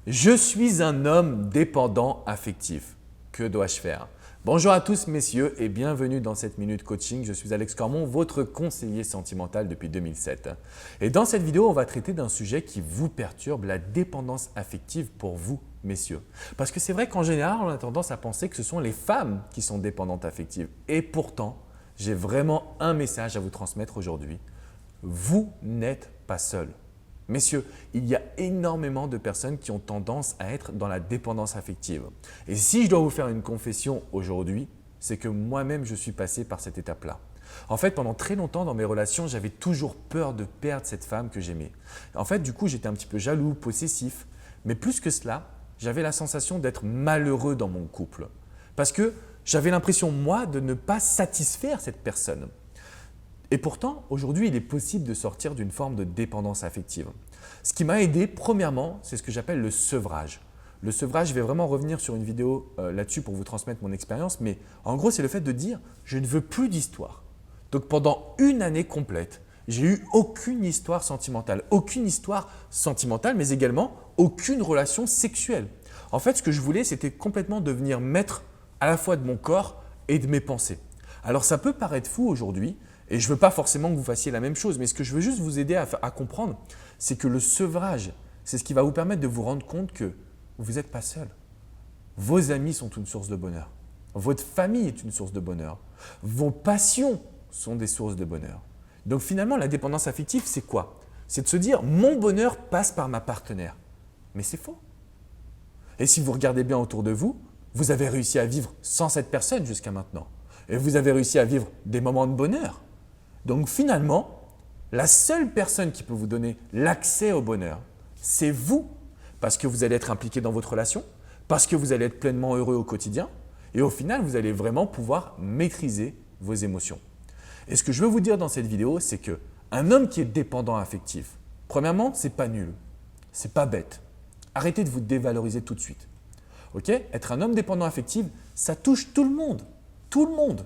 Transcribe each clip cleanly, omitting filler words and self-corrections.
Je suis un homme dépendant affectif. Que dois-je faire? Bonjour à tous messieurs et bienvenue dans cette Minute Coaching. Je suis Alex Cormon, votre conseiller sentimental depuis 2007. Et dans cette vidéo, on va traiter d'un sujet qui vous perturbe, la dépendance affective pour vous messieurs. Parce que c'est vrai qu'en général, on a tendance à penser que ce sont les femmes qui sont dépendantes affectives. Et pourtant, j'ai vraiment un message à vous transmettre aujourd'hui. Vous n'êtes pas seul. Messieurs, il y a énormément de personnes qui ont tendance à être dans la dépendance affective. Et si je dois vous faire une confession aujourd'hui, c'est que moi-même je suis passé par cette étape-là. En fait, pendant très longtemps dans mes relations, j'avais toujours peur de perdre cette femme que j'aimais. En fait, du coup, j'étais un petit peu jaloux, possessif. Mais plus que cela, j'avais la sensation d'être malheureux dans mon couple. Parce que j'avais l'impression, moi, de ne pas satisfaire cette personne. Et pourtant, aujourd'hui, il est possible de sortir d'une forme de dépendance affective. Ce qui m'a aidé, premièrement, c'est ce que j'appelle le sevrage. Le sevrage, je vais vraiment revenir sur une vidéo là-dessus pour vous transmettre mon expérience, mais en gros, c'est le fait de dire « je ne veux plus d'histoire ». Donc pendant une année complète, j'ai eu aucune histoire sentimentale, mais également aucune relation sexuelle. En fait, ce que je voulais, c'était complètement devenir maître à la fois de mon corps et de mes pensées. Alors ça peut paraître fou aujourd'hui, et je ne veux pas forcément que vous fassiez la même chose, mais ce que je veux juste vous aider à comprendre, c'est que le sevrage, c'est ce qui va vous permettre de vous rendre compte que vous n'êtes pas seul. Vos amis sont une source de bonheur. Votre famille est une source de bonheur. Vos passions sont des sources de bonheur. Donc finalement, la dépendance affective, c'est quoi? C'est de se dire « mon bonheur passe par ma partenaire ». Mais c'est faux. Et si vous regardez bien autour de vous, vous avez réussi à vivre sans cette personne jusqu'à maintenant. Et vous avez réussi à vivre des moments de bonheur. Donc finalement, la seule personne qui peut vous donner l'accès au bonheur, c'est vous. Parce que vous allez être impliqué dans votre relation, parce que vous allez être pleinement heureux au quotidien et au final, vous allez vraiment pouvoir maîtriser vos émotions. Et ce que je veux vous dire dans cette vidéo, c'est qu'un homme qui est dépendant affectif, premièrement, ce n'est pas nul, ce n'est pas bête. Arrêtez de vous dévaloriser tout de suite. Être un homme dépendant affectif, ça touche tout le monde. Tout le monde.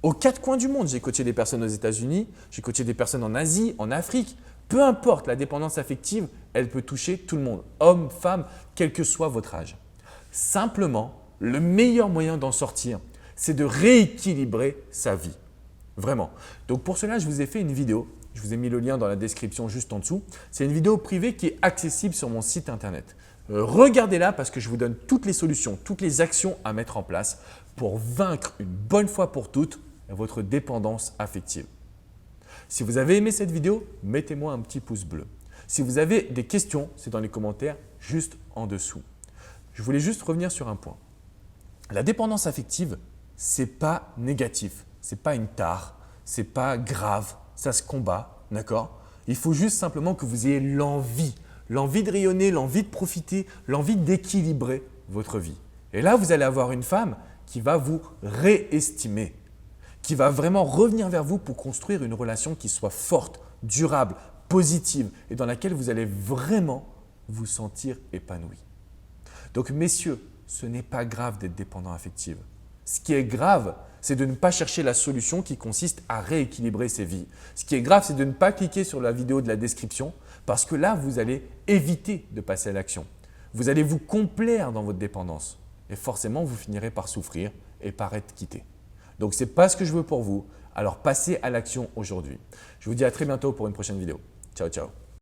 Aux quatre coins du monde, j'ai coaché des personnes aux États-Unis, j'ai coaché des personnes en Asie, en Afrique. Peu importe, la dépendance affective, elle peut toucher tout le monde, homme, femme, quel que soit votre âge. Simplement, le meilleur moyen d'en sortir, c'est de rééquilibrer sa vie. Vraiment. Donc pour cela, je vous ai fait une vidéo. Je vous ai mis le lien dans la description juste en dessous. C'est une vidéo privée qui est accessible sur mon site internet. Regardez-la parce que je vous donne toutes les solutions, toutes les actions à mettre en place pour vaincre une bonne fois pour toutes votre dépendance affective. Si vous avez aimé cette vidéo, mettez-moi un petit pouce bleu. Si vous avez des questions, c'est dans les commentaires juste en dessous. Je voulais juste revenir sur un point. La dépendance affective, ce n'est pas négatif, ce n'est pas une tare, ce n'est pas grave, ça se combat, d'accord? Il faut juste simplement que vous ayez l'envie de rayonner, l'envie de profiter, l'envie d'équilibrer votre vie. Et là, vous allez avoir une femme qui va vous réestimer, qui va vraiment revenir vers vous pour construire une relation qui soit forte, durable, positive et dans laquelle vous allez vraiment vous sentir épanoui. Donc messieurs, ce n'est pas grave d'être dépendant affectif. Ce qui est grave, c'est de ne pas chercher la solution qui consiste à rééquilibrer ses vies. Ce qui est grave, c'est de ne pas cliquer sur la vidéo de la description parce que là, vous allez éviter de passer à l'action. Vous allez vous complaire dans votre dépendance et forcément, vous finirez par souffrir et par être quitté. Donc, ce n'est pas ce que je veux pour vous. Alors, passez à l'action aujourd'hui. Je vous dis à très bientôt pour une prochaine vidéo. Ciao, ciao.